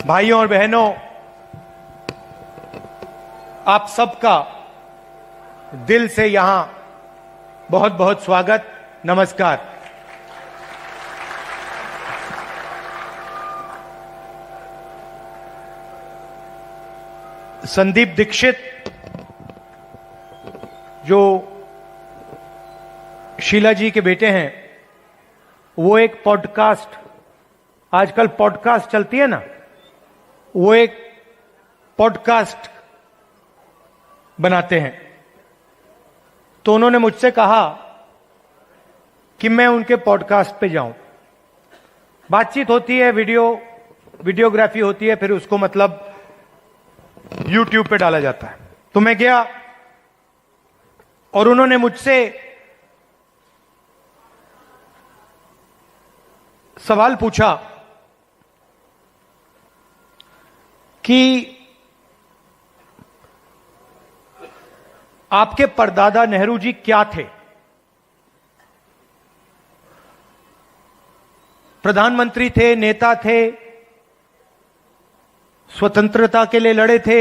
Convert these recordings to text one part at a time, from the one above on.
भाइयों और बहनों, आप सबका दिल से यहां बहुत बहुत स्वागत, नमस्कार। संदीप दीक्षित जो शीला जी के बेटे हैं, वो एक पॉडकास्ट, आजकल पॉडकास्ट चलती है ना, वो एक पॉडकास्ट बनाते हैं। तो उन्होंने मुझसे कहा कि मैं उनके पॉडकास्ट पे जाऊं। बातचीत होती है, वीडियोग्राफी होती है, फिर उसको मतलब YouTube पे डाला जाता है। तो मैं गया और उन्होंने मुझसे सवाल पूछा कि आपके परदादा नेहरू जी क्या थे? प्रधानमंत्री थे, नेता थे, स्वतंत्रता के लिए लड़े थे।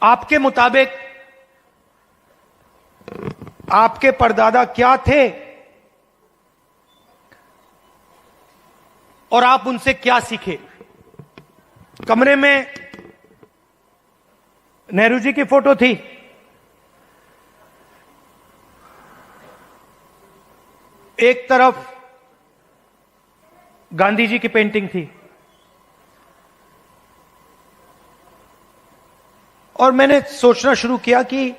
आपके मुताबिक आपके परदादा क्या थे और आप उनसे क्या सीखे? कमरे में नेहरू जी की फोटो थी, एक तरफ गांधी जी की पेंटिंग थी, और मैंने सोचना शुरू किया कि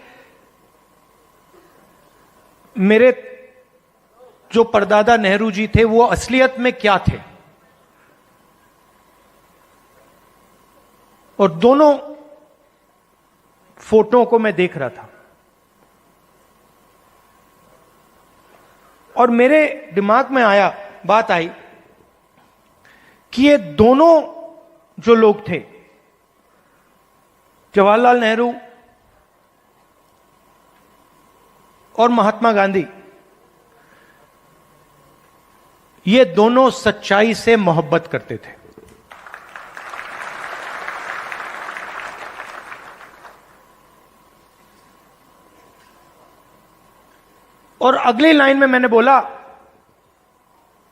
मेरे जो परदादा नेहरू जी थे वो असलियत में क्या थे। और दोनों फोटो को मैं देख रहा था और मेरे दिमाग में बात आई कि ये दोनों जो लोग थे, जवाहरलाल नेहरू और महात्मा गांधी, ये दोनों सच्चाई से मोहब्बत करते थे। और अगली लाइन में मैंने बोला,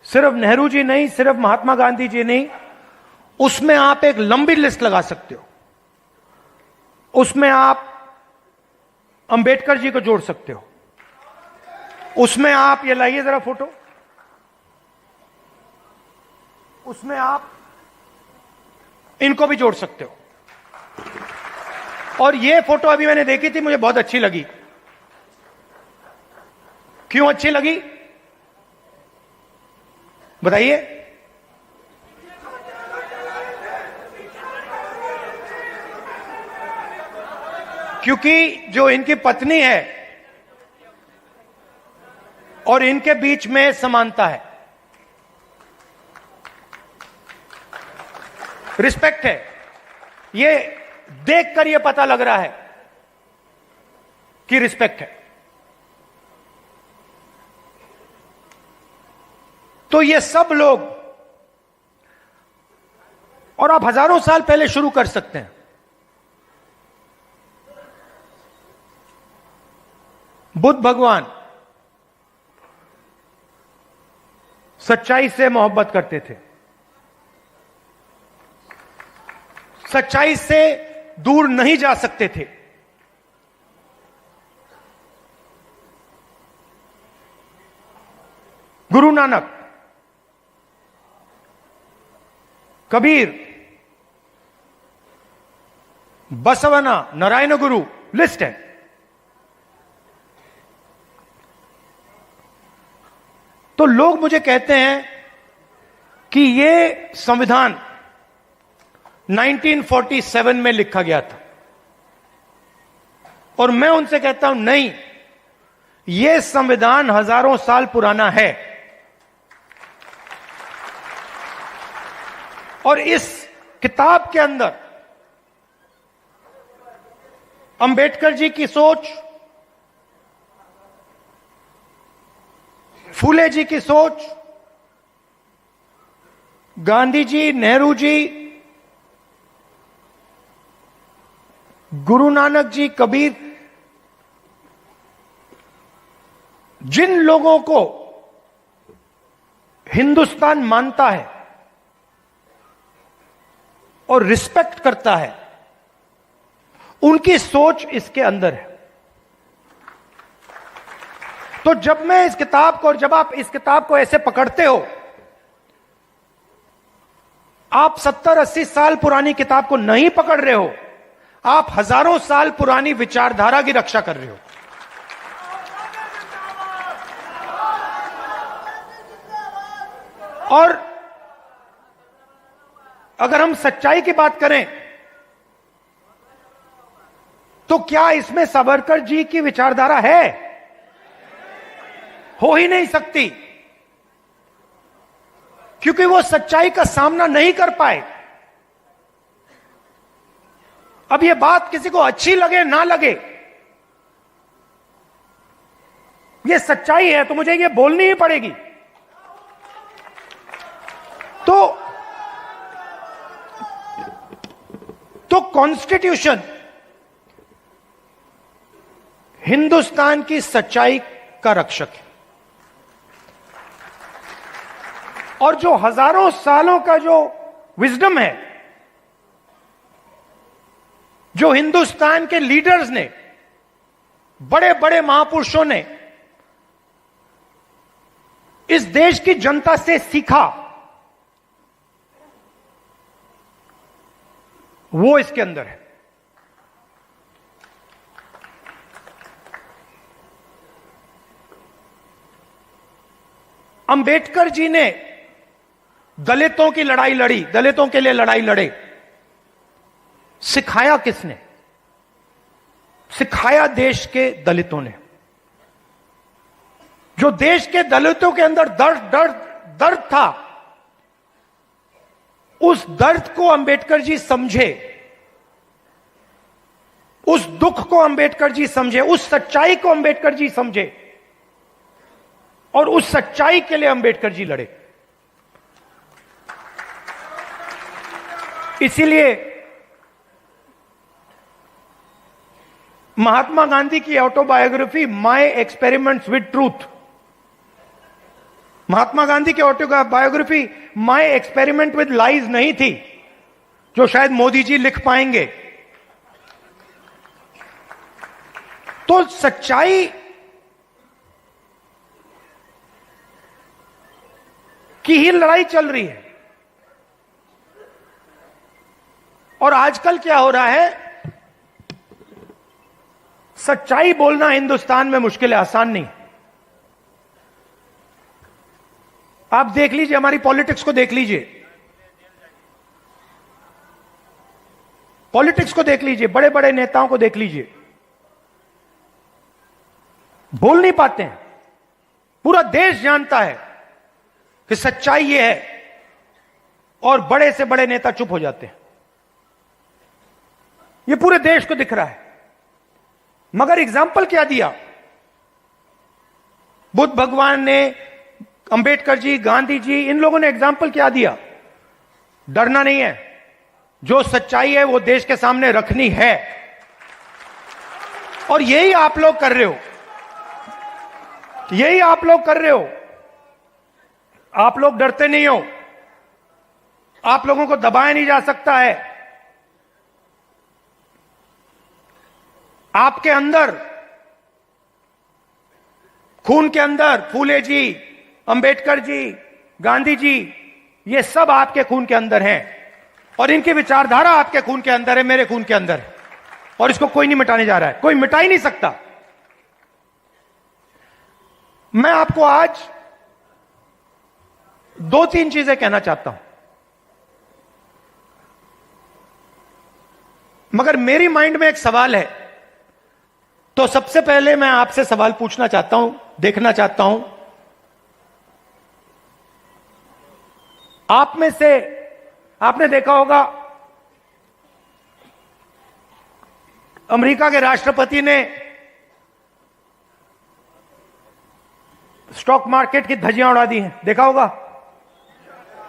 सिर्फ नेहरू जी नहीं, सिर्फ महात्मा गांधी जी नहीं, उसमें आप एक लंबी लिस्ट लगा सकते हो। उसमें आप अंबेडकर जी को जोड़ सकते हो, उसमें आप, ये लाइए जरा फोटो, उसमें आप इनको भी जोड़ सकते हो। और ये फोटो अभी मैंने देखी थी, मुझे बहुत अच्छी लगी। क्यों अच्छी लगी बताइए? क्योंकि जो इनकी पत्नी है और इनके बीच में समानता है, रिस्पेक्ट है। ये देखकर ये पता लग रहा है कि रिस्पेक्ट है। तो ये सब लोग, और आप हजारों साल पहले शुरू कर सकते हैं। बुद्ध भगवान सच्चाई से मोहब्बत करते थे, सच्चाई से दूर नहीं जा सकते थे। गुरु नानक, कबीर, बसवना, नारायण गुरु, लिस्ट है। तो लोग मुझे कहते हैं कि ये संविधान 1947 में लिखा गया था, और मैं उनसे कहता हूं नहीं, यह संविधान हजारों साल पुराना है। और इस किताब के अंदर अंबेडकर जी की सोच, फूले जी की सोच, गांधी जी, नेहरू जी, गुरु नानक जी, कबीर, जिन लोगों को हिंदुस्तान मानता है और रिस्पेक्ट करता है, उनकी सोच इसके अंदर है। तो जब मैं इस किताब को, और जब आप इस किताब को ऐसे पकड़ते हो, आप 70-80 साल पुरानी किताब को नहीं पकड़ रहे हो, आप हजारों साल पुरानी विचारधारा की रक्षा कर रहे हो। और अगर हम सच्चाई की बात करें तो क्या इसमें सावरकर जी की विचारधारा है? हो ही नहीं सकती, क्योंकि वो सच्चाई का सामना नहीं कर पाए। अब ये बात किसी को अच्छी लगे ना लगे, ये सच्चाई है, तो मुझे ये बोलनी ही पड़ेगी। तो कॉन्स्टिट्यूशन हिंदुस्तान की सच्चाई का रक्षक है, और जो हजारों सालों का जो विजडम है, जो हिंदुस्तान के लीडर्स ने, बड़े बड़े महापुरुषों ने इस देश की जनता से सीखा, वो इसके अंदर है। अंबेडकर जी ने दलितों की लड़ाई लड़ी, दलितों के लिए लड़ाई लड़े। सिखाया किसने? सिखाया देश के दलितों ने। जो देश के दलितों के अंदर दर्द था, उस दर्द को अंबेडकर जी समझे, उस दुख को अंबेडकर जी समझे, उस सच्चाई को अंबेडकर जी समझे, और उस सच्चाई के लिए अंबेडकर जी लड़े। इसीलिए महात्मा गांधी की autobiography my experiments with truth, Mahatma Gandhi की autobiography my experiment with lies नहीं थी, जो शायद मोदी जी लिख पाएंगे। तो सच्चाई की ही लड़ाई चल रही है। और आजकल क्या हो रहा है, सच्चाई बोलना हिंदुस्तान में मुश्किल है, आसान नहीं। आप देख लीजिए, हमारी पॉलिटिक्स को देख लीजिए, पॉलिटिक्स को देख लीजिए, बड़े बड़े नेताओं को देख लीजिए, बोल नहीं पाते हैं। पूरा देश जानता है कि सच्चाई ये है, और बड़े से बड़े नेता चुप हो जाते हैं। ये पूरे देश को दिख रहा है। मगर एग्जाम्पल क्या दिया? बुद्ध भगवान ने, अंबेडकर जी, गांधी जी, इन लोगों ने एग्जाम्पल क्या दिया? डरना नहीं है, जो सच्चाई है वो देश के सामने रखनी है। और यही आप लोग कर रहे हो, यही आप लोग कर रहे हो। आप लोग डरते नहीं हो, आप लोगों को दबाया नहीं जा सकता है। आपके अंदर, खून के अंदर, फूले जी, अंबेडकर जी, गांधी जी, ये सब आपके खून के अंदर हैं, और इनकी विचारधारा आपके खून के अंदर है, मेरे खून के अंदर है, और इसको कोई नहीं मिटाने जा रहा है, कोई मिटा ही नहीं सकता। मैं आपको आज 2-3 चीजें कहना चाहता हूं, मगर मेरी माइंड में एक सवाल है। तो सबसे पहले मैं आपसे सवाल पूछना चाहता हूं, देखना चाहता हूं, आप में से, आपने देखा होगा अमेरिका के राष्ट्रपति ने स्टॉक मार्केट की धज्जियां उड़ा दी हैं, देखा होगा,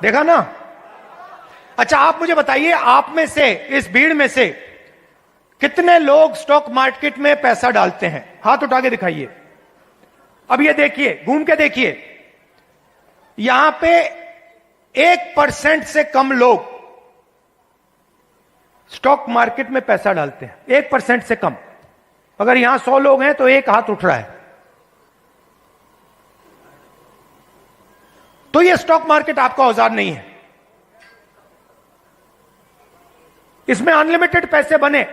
देखा ना? अच्छा, आप मुझे बताइए, आप में से, इस भीड़ में से कितने लोग स्टॉक मार्केट में पैसा डालते हैं? हाथ उठा के दिखाइए। अब ये देखिए, घूम के देखिए, यहां पे 1% से कम लोग स्टॉक मार्केट में पैसा डालते हैं। 1% से कम। अगर यहां 100 लोग हैं तो एक हाथ उठ रहा है। तो ये स्टॉक मार्केट आपका औजार नहीं है। इसमें अनलिमिटेड पैसे बने,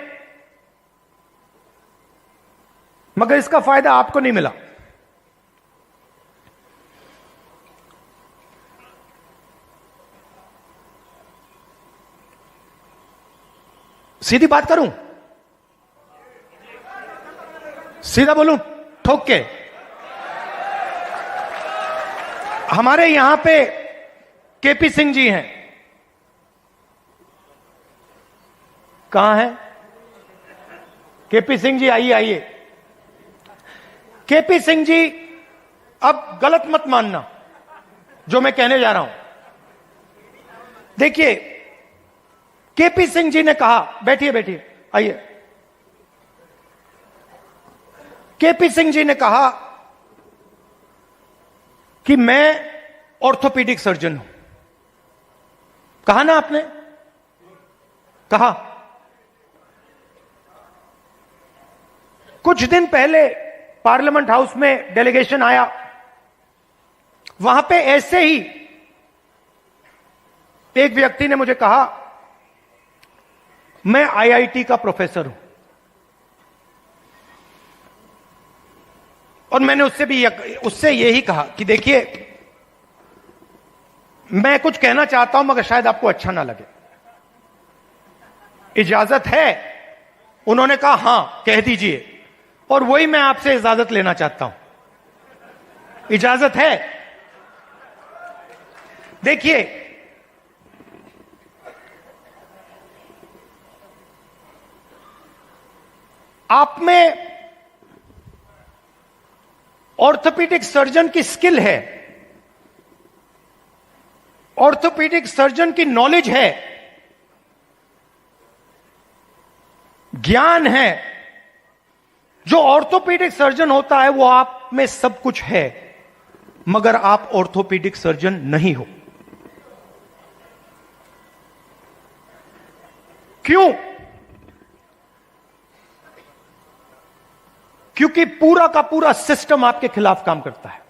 मगर इसका फायदा आपको नहीं मिला। सीधी बात करूं, सीधा बोलूं, ठोक के, हमारे यहां पे केपी सिंह जी हैं। कहां है केपी सिंह जी? आइए आइए। केपी सिंह जी, अब गलत मत मानना जो मैं कहने जा रहा हूं। देखिए, केपी सिंह जी ने कहा, बैठिए बैठिए, आइए। केपी सिंह जी ने कहा कि मैं ऑर्थोपीडिक सर्जन हूं। कहा ना आपने? कहा। कुछ दिन पहले पार्लियामेंट हाउस में डेलीगेशन आया, वहां पे ऐसे ही एक व्यक्ति ने मुझे कहा, मैं आईआईटी का प्रोफेसर हूं। और मैंने उससे यही कहा कि देखिए, मैं कुछ कहना चाहता हूं मगर शायद आपको अच्छा ना लगे, इजाजत है? उन्होंने कहा हां, कह दीजिए। और वही मैं आपसे इजाजत लेना चाहता हूं। इजाजत है? देखिए, आप में ऑर्थोपीडिक सर्जन की स्किल है, ऑर्थोपीडिक सर्जन की नॉलेज है, ज्ञान है। जो ऑर्थोपीडिक सर्जन होता है वो आप में सब कुछ है, मगर आप ऑर्थोपीडिक सर्जन नहीं हो। क्यों? क्योंकि पूरा का पूरा सिस्टम आपके खिलाफ काम करता है।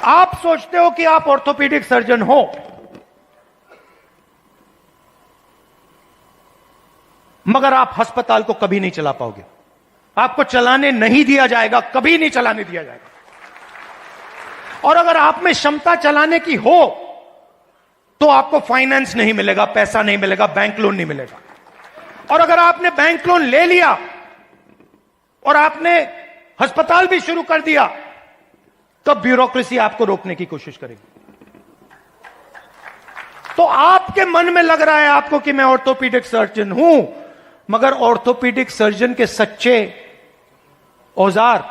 आप सोचते हो कि आप ऑर्थोपीडिक सर्जन हो, मगर आप अस्पताल को कभी नहीं चला पाओगे। आपको चलाने नहीं दिया जाएगा, कभी नहीं चलाने दिया जाएगा। और अगर आप में क्षमता चलाने की हो तो आपको फाइनेंस नहीं मिलेगा, पैसा नहीं मिलेगा, बैंक लोन नहीं मिलेगा। और अगर आपने बैंक लोन ले लिया और आपने अस्पताल भी शुरू कर दिया, तब ब्यूरोक्रेसी आपको रोकने की कोशिश करेगी। तो आपके मन में लग रहा है आपको कि मैं ऑर्थोपीडिक सर्जन हूं, मगर ऑर्थोपीडिक सर्जन के सच्चे औजार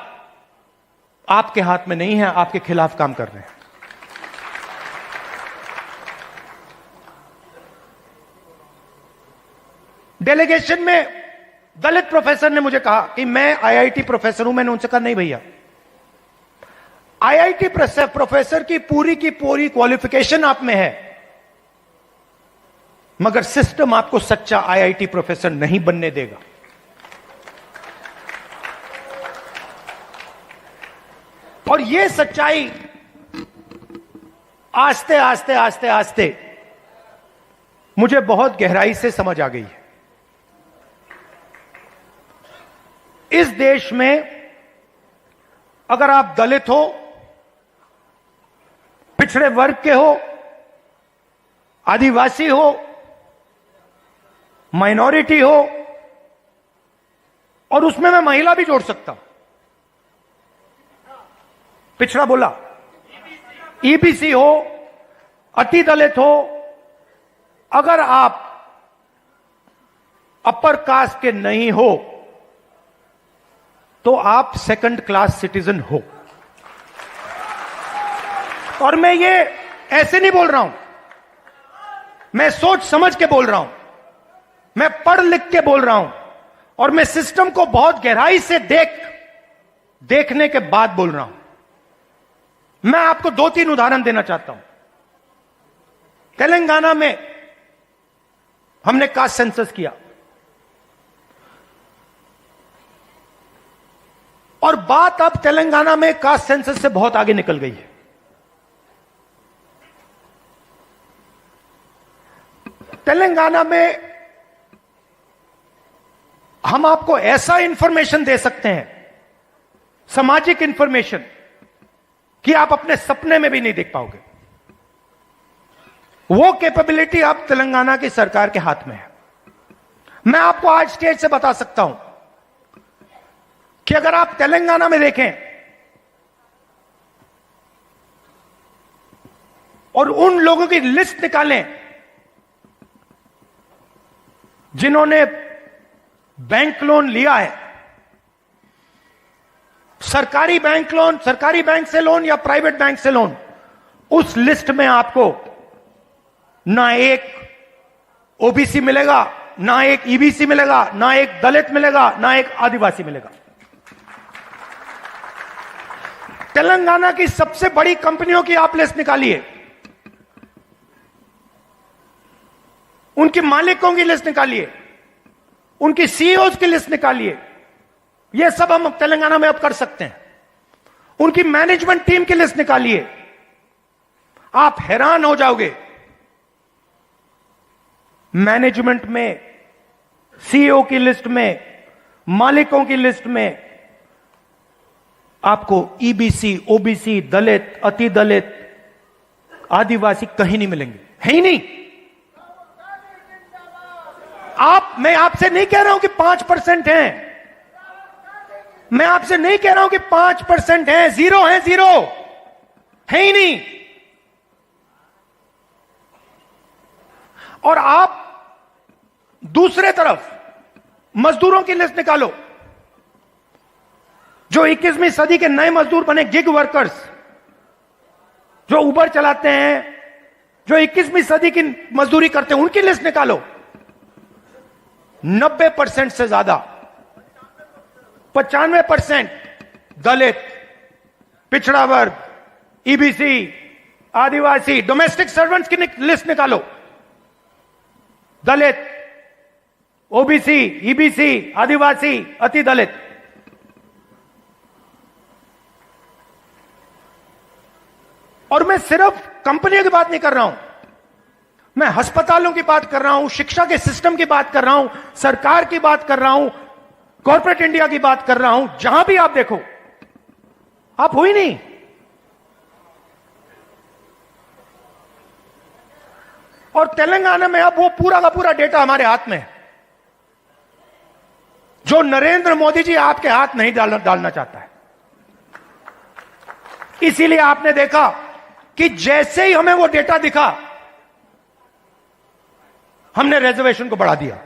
आपके हाथ में नहीं है, आपके खिलाफ काम कर रहे हैं। डेलीगेशन में दलित प्रोफेसर ने मुझे कहा कि मैं आईआईटी प्रोफेसर हूं। मैंने उनसे कहा नहीं भैया, आईआईटी प्रोफेसर की पूरी क्वालिफिकेशन आप में है, मगर सिस्टम आपको सच्चा आईआईटी प्रोफेसर नहीं बनने देगा। और यह सच्चाई आस्ते आस्ते आस्ते आस्ते मुझे बहुत गहराई से समझ आ गई है। इस देश में अगर आप दलित हो, पिछड़े वर्ग के हो, आदिवासी हो, माइनॉरिटी हो, और उसमें मैं महिला भी जोड़ सकता हूं, पिछड़ा बोला, ईबीसी हो, अति दलित हो, अगर आप अपर कास्ट के नहीं हो तो आप सेकंड क्लास सिटीजन हो। और मैं ये ऐसे नहीं बोल रहा हूं, मैं सोच समझ के बोल रहा हूं, मैं पढ़ लिख के बोल रहा हूं, और मैं सिस्टम को बहुत गहराई से देखने के बाद बोल रहा हूं। मैं आपको 2-3 उदाहरण देना चाहता हूं। तेलंगाना में हमने कास्ट सेंसस किया, और बात अब तेलंगाना में कास्ट सेंसस से बहुत आगे निकल गई है। तेलंगाना में हम आपको ऐसा इंफॉर्मेशन दे सकते हैं, सामाजिक इंफॉर्मेशन, कि आप अपने सपने में भी नहीं देख पाओगे। वो कैपेबिलिटी अब तेलंगाना की सरकार के हाथ में है। मैं आपको आज स्टेज से बता सकता हूं कि अगर आप तेलंगाना में देखें और उन लोगों की लिस्ट निकालें जिन्होंने बैंक लोन लिया है, सरकारी बैंक लोन, सरकारी बैंक से लोन या प्राइवेट बैंक से लोन, उस लिस्ट में आपको ना एक ओबीसी मिलेगा, ना एक ईबीसी मिलेगा, ना एक दलित मिलेगा, ना एक आदिवासी मिलेगा। तेलंगाना की सबसे बड़ी कंपनियों की आप लिस्ट निकालिए, उनके मालिकों की लिस्ट निकालिए, उनकी सीईओज की लिस्ट निकालिए। यह सब हम तेलंगाना में अब कर सकते हैं। उनकी मैनेजमेंट टीम की लिस्ट निकालिए, आप हैरान हो जाओगे। मैनेजमेंट में, सीईओ की लिस्ट में, मालिकों की लिस्ट में आपको ईबीसी, ओबीसी, दलित, अति दलित, आदिवासी कहीं नहीं मिलेंगे, है ही नहीं। मैं आपसे नहीं कह रहा हूं कि 5% हैं, मैं आपसे नहीं कह रहा हूं कि 5% हैं, 0 है, 0 है ही नहीं। और आप दूसरे तरफ मजदूरों की लिस्ट निकालो, जो 21वीं सदी के नए मजदूर बने, गिग वर्कर्स, जो उबर चलाते हैं, जो 21वीं सदी की मजदूरी करते हैं, उनकी लिस्ट निकालो। 90% से ज्यादा, 95% दलित, पिछड़ा वर्ग, ईबीसी, आदिवासी, डोमेस्टिक सर्वेंट्स की लिस्ट निकालो। दलित, ओबीसी, ईबीसी, आदिवासी, अति दलित। और मैं सिर्फ कंपनियों की बात नहीं कर रहा हूं, मैं अस्पतालों की बात कर रहा हूं, शिक्षा के सिस्टम की बात कर रहा हूं, सरकार की बात कर रहा हूं, कॉर्पोरेट इंडिया की बात कर रहा हूं। जहां भी आप देखो, आप हो ही नहीं। और तेलंगाना में अब वो पूरा का पूरा डेटा हमारे हाथ में है, जो नरेंद्र मोदी जी आपके हाथ नहीं डालना चाहता है। इसीलिए आपने देखा कि जैसे ही हमें वो डेटा दिखा, हमने रिजर्वेशन को बढ़ा दिया।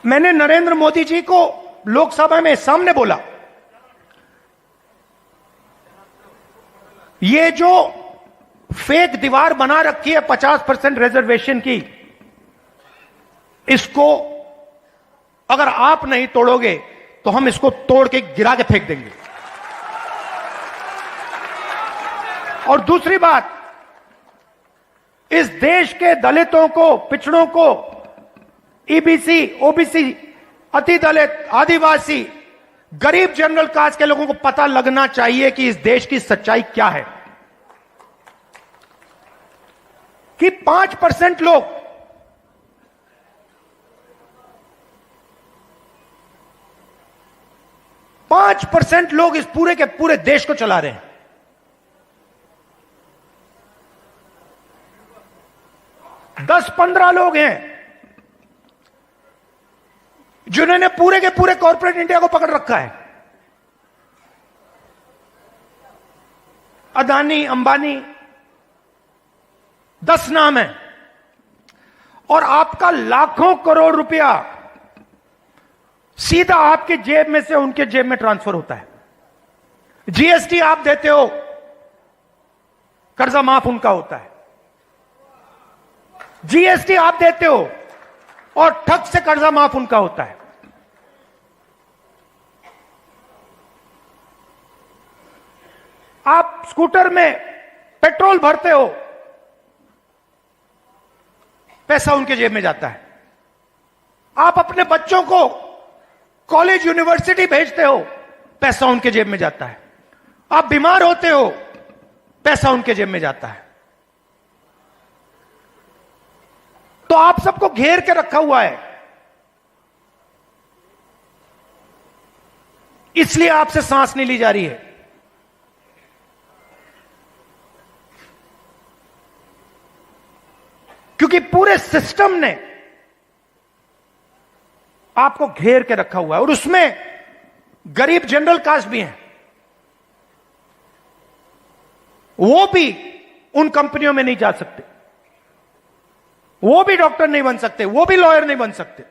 मैंने नरेंद्र मोदी जी को लोकसभा में सामने बोला, ये जो फेक दीवार बना रखी है 50% रिजर्वेशन की, इसको अगर आप नहीं तोड़ोगे तो हम इसको तोड़ के गिरा के फेंक देंगे। और दूसरी बात, इस देश के दलितों को, पिछड़ों को, ईबीसी, ओबीसी, अति दलित, आदिवासी, गरीब जनरल कास्ट के लोगों को पता लगना चाहिए कि इस देश की सच्चाई क्या है। कि 5% लोग इस पूरे के पूरे देश को चला रहे हैं। दस 15 लोग हैं जिन्होंने पूरे के पूरे कॉर्पोरेट इंडिया को पकड़ रखा है। अदानी, अंबानी, 10 नाम है। और आपका लाखों करोड़ रुपया सीधा आपके जेब में से उनके जेब में ट्रांसफर होता है। जीएसटी आप देते हो, कर्जा माफ उनका होता है। जीएसटी आप देते हो और ठग से कर्जा माफ उनका होता है। आप स्कूटर में पेट्रोल भरते हो, पैसा उनके जेब में जाता है। आप अपने बच्चों को कॉलेज यूनिवर्सिटी भेजते हो, पैसा उनके जेब में जाता है। आप बीमार होते हो, पैसा उनके जेब में जाता है। तो आप सबको घेर के रखा हुआ है, इसलिए आपसे सांस नहीं ली जा रही है। क्योंकि पूरे सिस्टम ने आपको घेर के रखा हुआ है, और उसमें गरीब जनरल कास्ट भी हैं। वो भी उन कंपनियों में नहीं जा सकते, वो भी डॉक्टर नहीं बन सकते, वो भी लॉयर नहीं बन सकते।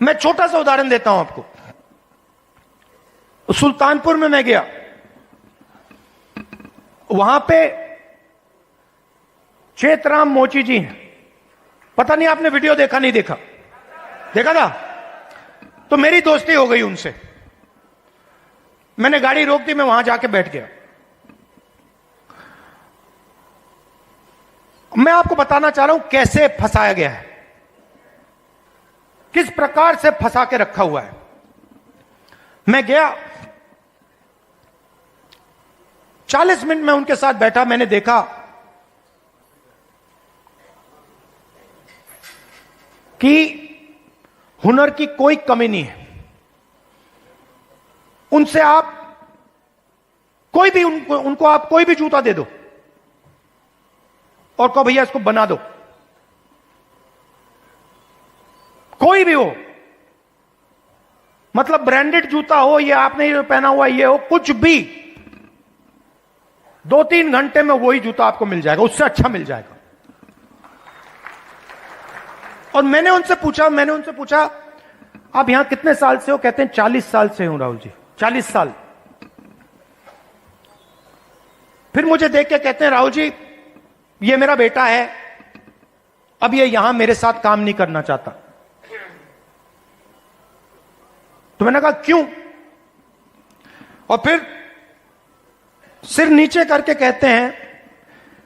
मैं छोटा सा उदाहरण देता हूं आपको। सुल्तानपुर में मैं गया, वहां पे चेतराम मोची जी हैं। पता नहीं आपने वीडियो देखा नहीं देखा? देखा था? तो मेरी दोस्ती हो गई उनसे। मैंने गाड़ी रोक दी, मैं वहां जाके बैठ गया। मैं आपको बताना चाह रहा हूं कैसे फंसाया गया है, किस प्रकार से फंसा के रखा हुआ है। मैं गया, 40 मिनट में उनके साथ बैठा। मैंने देखा कि हुनर की कोई कमी नहीं है। उनसे आप कोई भी उनको आप कोई भी जूता दे दो और कहो भैया इसको बना दो, कोई भी हो, मतलब ब्रांडेड जूता हो, ये आपने ये पहना हुआ ये हो, कुछ भी, 2-3 घंटे में वही जूता आपको मिल जाएगा, उससे अच्छा मिल जाएगा। और मैंने उनसे पूछा आप यहां कितने साल से हो? कहते हैं 40 साल से हूं राहुल जी, 40 साल। फिर मुझे देख के कहते हैं राहुल जी ये मेरा बेटा है, अब ये यहां मेरे साथ काम नहीं करना चाहता। तो मैंने कहा क्यों? और फिर सिर नीचे करके कहते हैं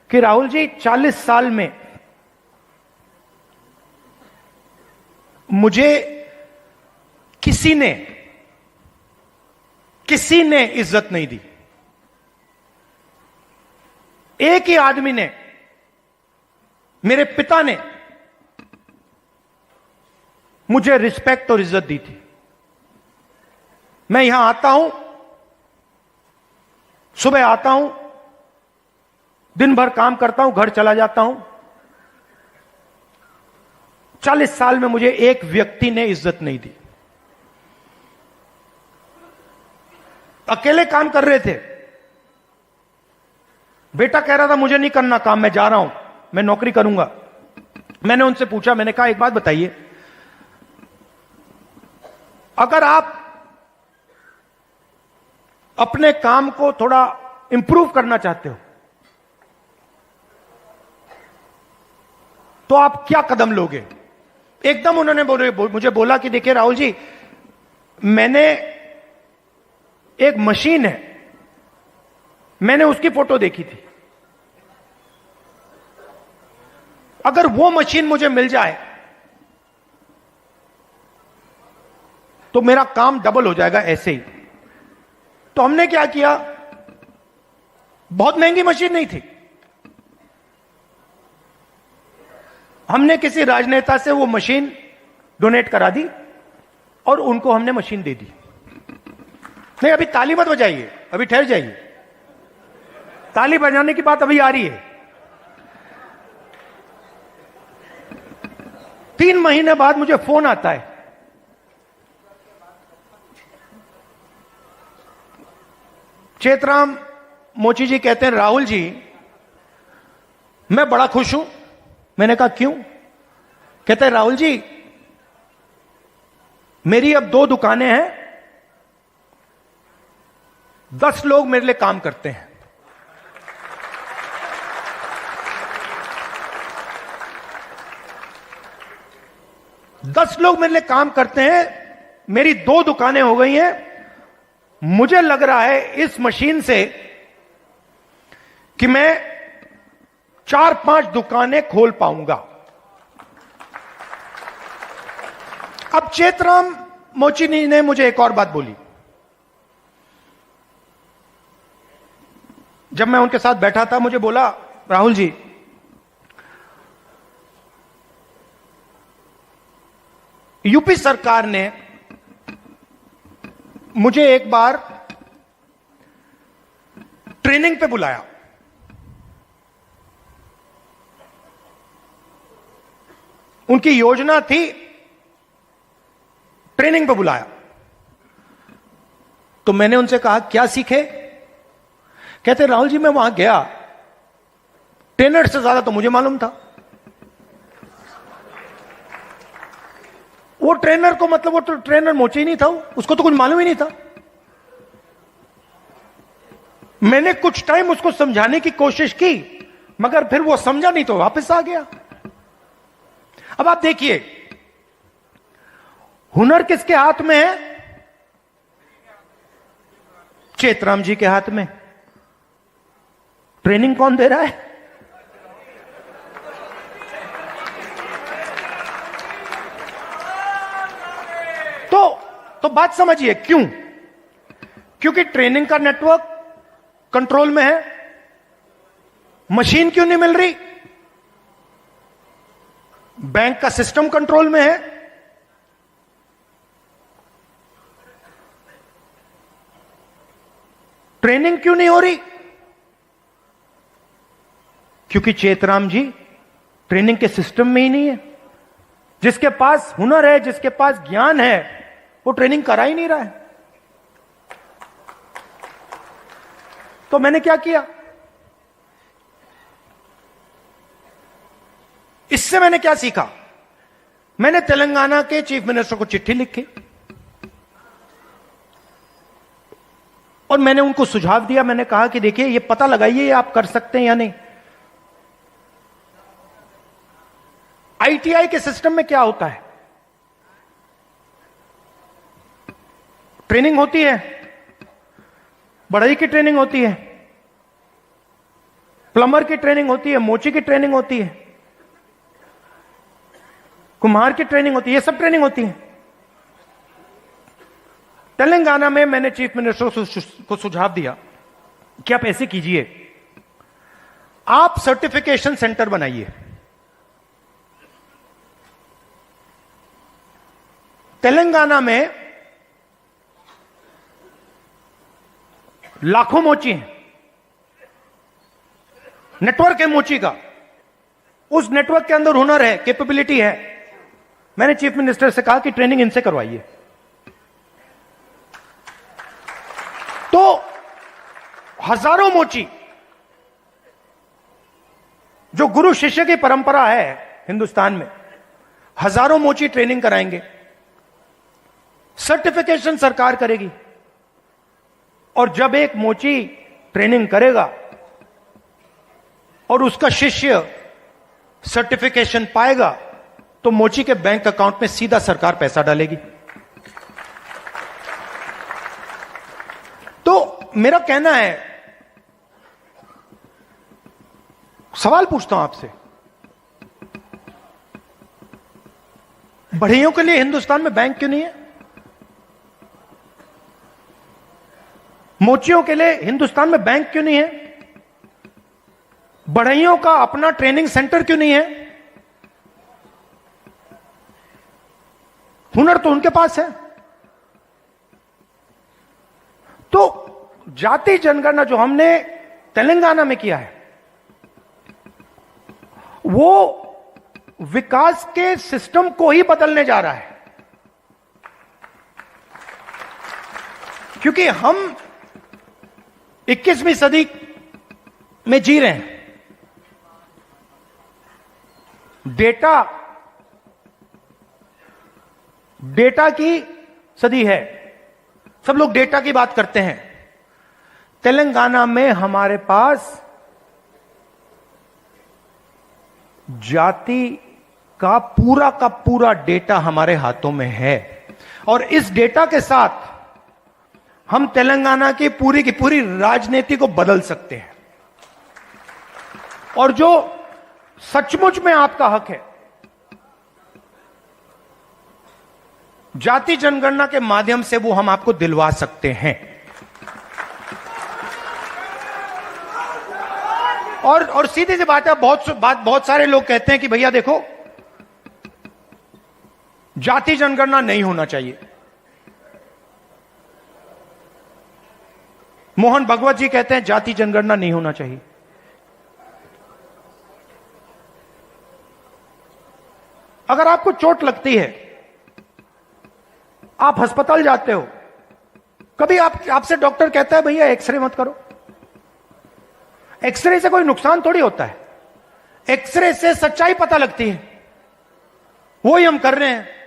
कि राहुल जी 40 साल में मुझे किसी ने इज्जत नहीं दी। एक ही आदमी ने, मेरे पिता ने मुझे रिस्पेक्ट और इज्जत दी थी। मैं यहां आता हूं, सुबह आता हूं, दिन भर काम करता हूं, घर चला जाता हूं। 40 साल में मुझे एक व्यक्ति ने इज्जत नहीं दी। अकेले काम कर रहे थे। बेटा कह रहा था मुझे नहीं करना काम, मैं जा रहा हूं, मैं नौकरी करूंगा। मैंने उनसे पूछा, मैंने कहा एक बात बताइए, अगर आप अपने काम को थोड़ा इंप्रूव करना चाहते हो तो आप क्या कदम लोगे? एकदम उन्होंने मुझे बोला कि देखिए राहुल जी, मैंने एक मशीन है, मैंने उसकी फोटो देखी थी, अगर वो मशीन मुझे मिल जाए तो मेरा काम डबल हो जाएगा ऐसे ही। तो हमने क्या किया, बहुत महंगी मशीन नहीं थी, हमने किसी राजनेता से वो मशीन डोनेट करा दी और उनको हमने मशीन दे दी। नहीं अभी ताली मत बजाइए, अभी ठहर जाइए, ताली बजाने की बात अभी आ रही है। 3 महीने बाद मुझे फोन आता है, चेतराम मोची जी कहते हैं राहुल जी मैं बड़ा खुश हूं, मैंने कहा क्यों? कहते हैं राहुल जी, मेरी अब 2 दुकानें हैं, 10 लोग मेरे लिए काम करते हैं। दस लोग मेरे लिए काम करते हैं, मेरी 2 दुकानें हो गई हैं। मुझे लग रहा है इस मशीन से कि मैं 4-5 दुकानें खोल पाऊंगा। अब चेतराम मोची ने मुझे एक और बात बोली। जब मैं उनके साथ बैठा था, मुझे बोला, राहुल जी, यूपी सरकार ने मुझे एक बार ट्रेनिंग पे बुलाया। उनकी योजना थी, ट्रेनिंग पे बुलाया। तो मैंने उनसे कहा क्या सीखे? कहते राहुल जी, मैं वहां गया, ट्रेनर से ज्यादा तो मुझे मालूम था। वो ट्रेनर को, मतलब वो तो ट्रेनर मोची ही नहीं था, उसको तो कुछ मालूम ही नहीं था। मैंने कुछ टाइम उसको समझाने की कोशिश की, मगर फिर वो समझा नहीं तो वापस आ गया। अब आप देखिए, हुनर किसके हाथ में है? चेतराम जी के हाथ में। ट्रेनिंग कौन दे रहा है? तो बात समझिए क्यों? क्योंकि ट्रेनिंग का नेटवर्क कंट्रोल में है। मशीन क्यों नहीं मिल रही? बैंक का सिस्टम कंट्रोल में है। ट्रेनिंग क्यों नहीं हो रही? क्योंकि चेतराम जी ट्रेनिंग के सिस्टम में ही नहीं है। जिसके पास हुनर है, जिसके पास ज्ञान है, वो ट्रेनिंग करा ही नहीं रहा है। तो मैंने क्या किया? इससे मैंने क्या सीखा? मैंने तेलंगाना के चीफ मिनिस्टर को चिट्ठी लिखी और मैंने उनको सुझाव दिया। मैंने कहा कि देखिए, ये पता लगाइए ये आप कर सकते हैं या नहीं। आईटीआई के सिस्टम में क्या होता है? ट्रेनिंग होती है, बढ़ई की ट्रेनिंग होती है, प्लम्बर की ट्रेनिंग होती है, मोची की ट्रेनिंग होती है, कुम्हार की ट्रेनिंग होती है, ये सब ट्रेनिंग होती है। तेलंगाना में मैंने चीफ मिनिस्टर को सुझाव दिया कि आप ऐसे कीजिए, आप सर्टिफिकेशन सेंटर बनाइए। तेलंगाना में लाखों मोची हैं, नेटवर्क है मोची का, उस नेटवर्क के अंदर हुनर है, कैपेबिलिटी है। मैंने चीफ मिनिस्टर से कहा कि ट्रेनिंग इनसे करवाइए। तो हजारों मोची, जो गुरु शिष्य की परंपरा है हिंदुस्तान में, हजारों मोची ट्रेनिंग कराएंगे। सर्टिफिकेशन सरकार करेगी, और जब एक मोची ट्रेनिंग करेगा और उसका शिष्य सर्टिफिकेशन पाएगा, तो मोची के बैंक अकाउंट में सीधा सरकार पैसा डालेगी। तो मेरा कहना है, सवाल पूछता हूं आपसे, बढ़इयों के लिए हिंदुस्तान में बैंक क्यों नहीं है? मोचियों के लिए हिंदुस्तान में बैंक क्यों नहीं है? बढ़इयों का अपना ट्रेनिंग सेंटर क्यों नहीं है? हुनर तो उनके पास है। तो जाति जनगणना जो हमने तेलंगाना में किया है, वो विकास के सिस्टम को ही बदलने जा रहा है। क्योंकि हम 21वीं सदी में जी रहे हैं। डेटा की सदी है। सब लोग डेटा की बात करते हैं। तेलंगाना में हमारे पास जाति का पूरा डेटा हमारे हाथों में है, और इस डेटा के साथ हम तेलंगाना की पूरी राजनीति को बदल सकते हैं। और जो सचमुच में आपका हक है, जाति जनगणना के माध्यम से वो हम आपको दिलवा सकते हैं। और सीधी सी बात है, बहुत सारे लोग कहते हैं कि भैया देखो, जाति जनगणना नहीं होना चाहिए। मोहन भगवत जी कहते हैं जाति जनगणना नहीं होना चाहिए। अगर आपको चोट लगती है, आप अस्पताल जाते हो, कभी आपसे डॉक्टर कहता है भैया एक्सरे मत करो। एक्सरे से कोई नुकसान थोड़ी होता है, एक्सरे से सच्चाई पता लगती है। वो ही हम कर रहे हैं।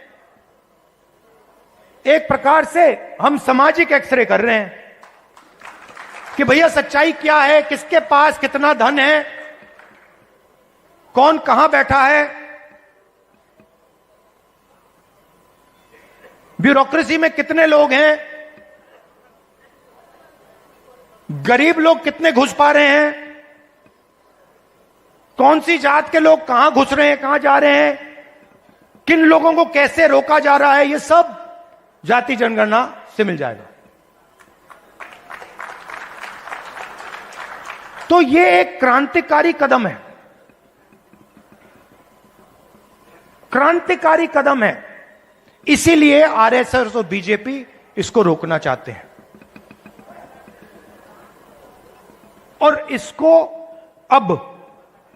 एक प्रकार से हम सामाजिक एक्सरे कर रहे हैं कि भैया सच्चाई क्या है, किसके पास कितना धन है, कौन कहां बैठा है, ब्यूरोक्रेसी में कितने लोग हैं, गरीब लोग कितने घुस पा रहे हैं, कौन सी जात के लोग कहां घुस रहे हैं, कहां जा रहे हैं, किन लोगों को कैसे रोका जा रहा है, ये सब जाति जनगणना से मिल जाएगा। तो ये एक क्रांतिकारी कदम है, क्रांतिकारी कदम है। इसीलिए आरएसएस और बीजेपी इसको रोकना चाहते हैं, और इसको अब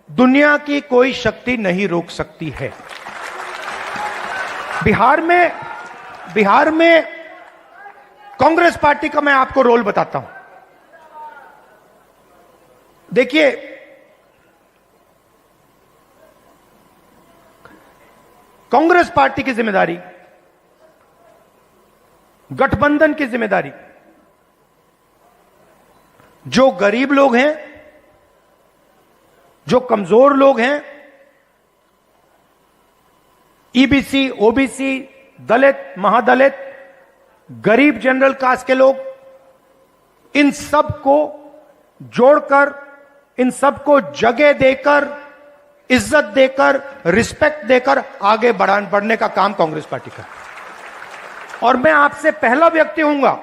दुनिया की कोई शक्ति नहीं रोक सकती है। बिहार में कांग्रेस पार्टी का मैं आपको रोल बताता हूं। देखिए, कांग्रेस पार्टी की जिम्मेदारी, गठबंधन की जिम्मेदारी, जो गरीब लोग हैं, जो कमजोर लोग हैं, ईबीसी, ओबीसी, दलित, महादलित, गरीब जनरल कास्ट के लोग, इन सब को जोड़कर, इन सबको जगह देकर, इज्जत देकर, रिस्पेक्ट देकर आगे बढ़ने का काम कांग्रेस पार्टी का। और मैं आपसे पहला व्यक्ति हूंगा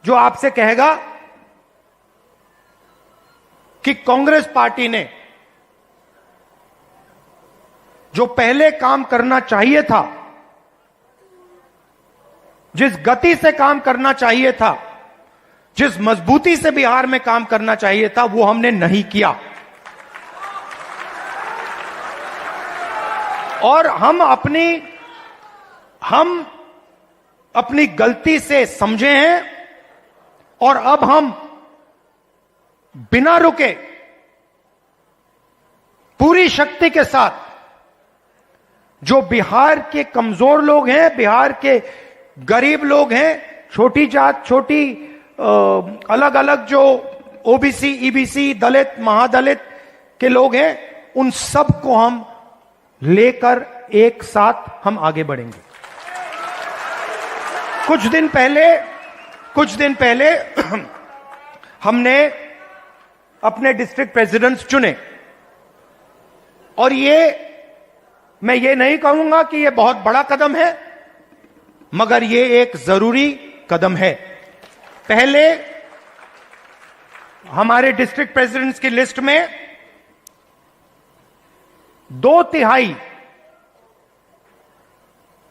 जो आपसे कहेगा कि कांग्रेस पार्टी ने जो पहले काम करना चाहिए था, जिस गति से काम करना चाहिए था, जिस मजबूती से बिहार में काम करना चाहिए था, वो हमने नहीं किया। और हम अपनी गलती से समझे हैं, और अब हम बिना रुके पूरी शक्ति के साथ जो बिहार के कमजोर लोग हैं, बिहार के गरीब लोग हैं, छोटी जात, छोटी अलग अलग जो ओबीसी, ईबीसी, दलित, महादलित के लोग हैं, उन सब को हम लेकर एक साथ हम आगे बढ़ेंगे। कुछ दिन पहले हमने अपने डिस्ट्रिक्ट प्रेसिडेंट्स चुने, और मैं ये नहीं कहूंगा कि ये बहुत बड़ा कदम है, मगर ये एक जरूरी कदम है। पहले हमारे डिस्ट्रिक्ट प्रेसिडेंट्स की लिस्ट में 2/3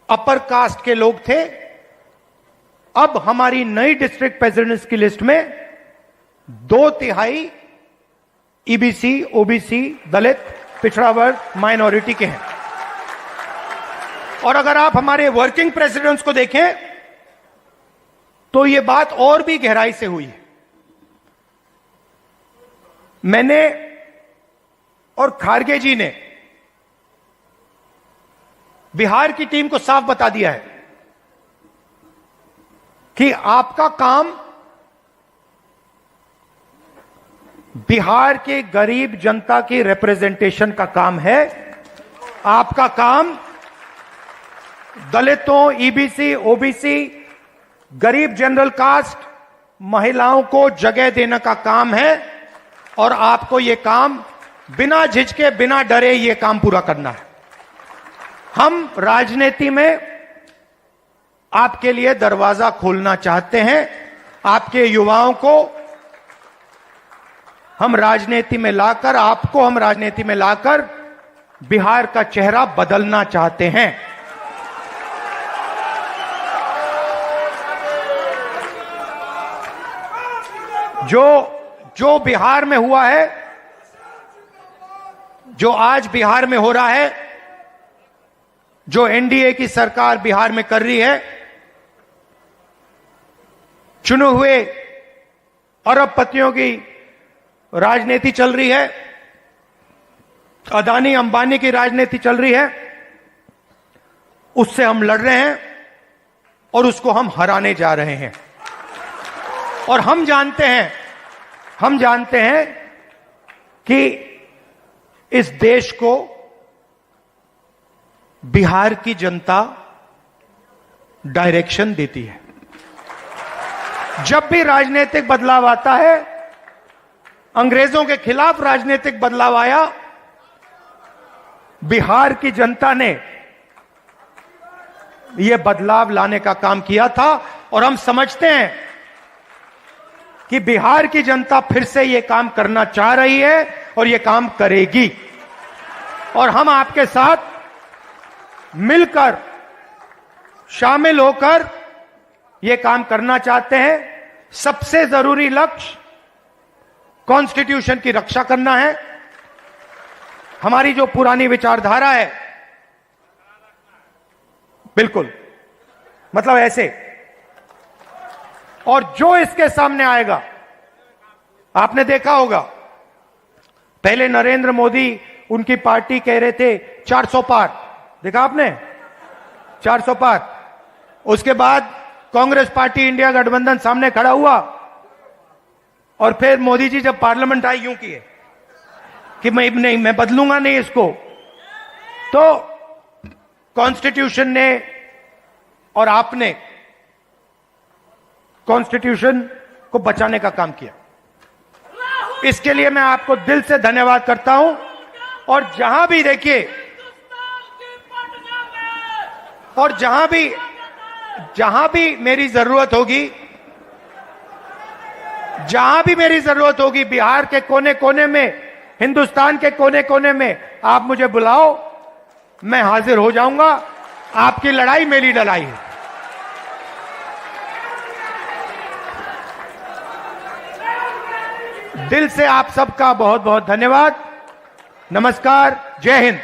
अपर कास्ट के लोग थे। अब हमारी नई डिस्ट्रिक्ट प्रेसिडेंट्स की लिस्ट में 2/3 ईबीसी, ओबीसी, दलित, पिछड़ा वर्ग, माइनॉरिटी के हैं। और अगर आप हमारे वर्किंग प्रेसिडेंट्स को देखें तो यह बात और भी गहराई से हुई है। मैंने और खारगे जी ने बिहार की टीम को साफ बता दिया है कि आपका काम बिहार के गरीब जनता की रिप्रेजेंटेशन का काम है। आपका काम दलितों, ईबीसी, ओबीसी, गरीब जनरल कास्ट, महिलाओं को जगह देने का काम है और आपको यह काम बिना झिझके, बिना डरे यह काम पूरा करना है। हम राजनीति में आपके लिए दरवाजा खोलना चाहते हैं। आपके युवाओं को हम राजनीति में लाकर, आपको हम राजनीति में लाकर बिहार का चेहरा बदलना चाहते हैं। जो बिहार में हुआ है, जो आज बिहार में हो रहा है, जो एनडीए की सरकार बिहार में कर रही है, चुने हुए अरबपतियों की राजनीति चल रही है, अदानी अंबानी की राजनीति चल रही है, उससे हम लड़ रहे हैं और उसको हम हराने जा रहे हैं। और हम जानते हैं कि इस देश को बिहार की जनता डायरेक्शन देती है। जब भी राजनीतिक बदलाव आता है, अंग्रेजों के खिलाफ राजनीतिक बदलाव आया, बिहार की जनता ने यह बदलाव लाने का काम किया था और हम समझते हैं कि बिहार की जनता फिर से यह काम करना चाह रही है और यह काम करेगी। और हम आपके साथ मिलकर, शामिल होकर यह काम करना चाहते हैं। सबसे जरूरी लक्ष्य कॉन्स्टिट्यूशन की रक्षा करना है। हमारी जो पुरानी विचारधारा है, बिल्कुल मतलब ऐसे, और जो इसके सामने आएगा, आपने देखा होगा पहले नरेंद्र मोदी, उनकी पार्टी कह रहे थे 400 पार, देखा आपने 400 पार। उसके बाद कांग्रेस पार्टी, इंडिया गठबंधन सामने खड़ा हुआ और फिर मोदी जी जब पार्लियामेंट आई, यूं किए कि मैं बदलूंगा नहीं इसको। तो कॉन्स्टिट्यूशन ने और आपने कॉन्स्टिट्यूशन को बचाने का काम किया। इसके लिए मैं आपको दिल से धन्यवाद करता हूं। और जहां भी देखिए, और जहां भी मेरी जरूरत होगी, बिहार के कोने कोने में, हिंदुस्तान के कोने कोने में आप मुझे बुलाओ, मैं हाजिर हो जाऊंगा। आपकी लड़ाई मेरी लड़ाई है। दिल से आप सबका बहुत बहुत धन्यवाद। नमस्कार, जय हिंद।